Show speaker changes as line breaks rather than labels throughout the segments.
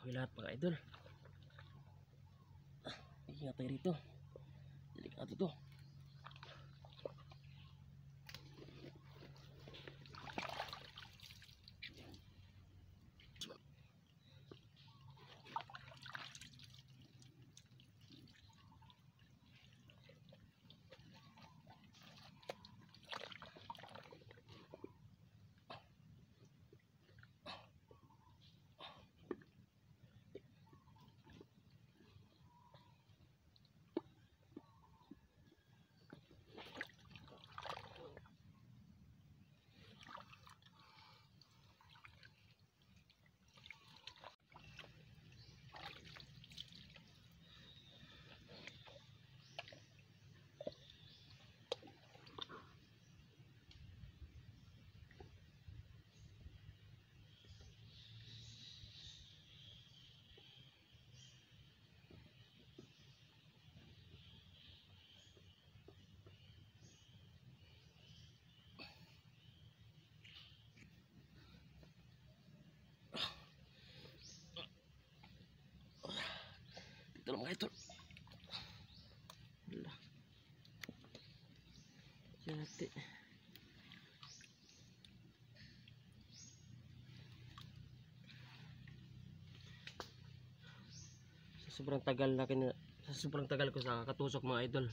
kami lahat mga idol. Ingat tayo rito, delikado to. Ito lang mga idol. Yan natin. Sobrang tagal ko sa kakatusok mga idol.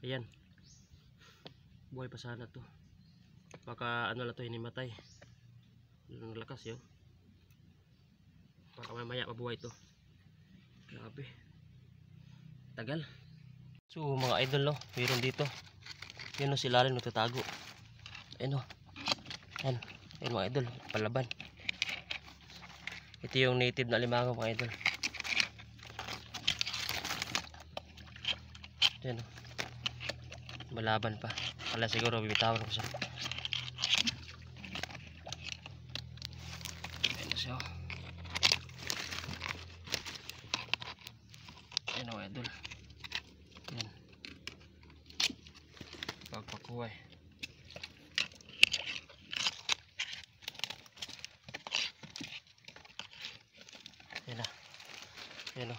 Ayan. Buhay pa sana to. Baka ano lang to, hinimatay. Ang lakas yun. Baka mamaya mabuhay to. Grabe. Tagal. So mga idol no, meron dito. Yun o, sila rin nagtatago. Ayun o. Yan. Ayun mga idol, palaban. Ito yung native na alimango mga idol. Yan o. Malaban pa. Kala siguro bibitawan ko siya. Ayun siya o. Ayun o idol. Yan. Pagpakuhay. Yan na. Yan o.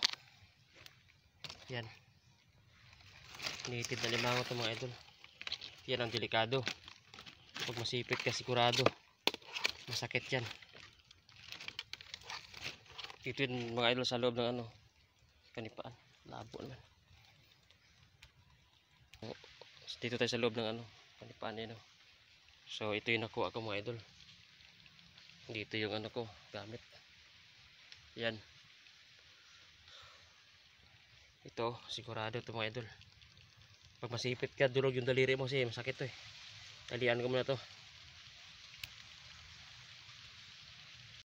Yan. Native na limango ito mga idol. Yan ang delikado. Pag masipit ka sigurado masakit yan. Dito yun mga idol sa loob ng ano, kanipaan. Labo naman. Dito tayo sa loob ng ano, kanipaan yun. So ito yung nakuha ko mga idol. Dito yung ano ko gamit. Yan. Ito sigurado ito mga idol. Pag masipit ka, durog yung daliri mo kasi masakit to eh. Talian ko muna to.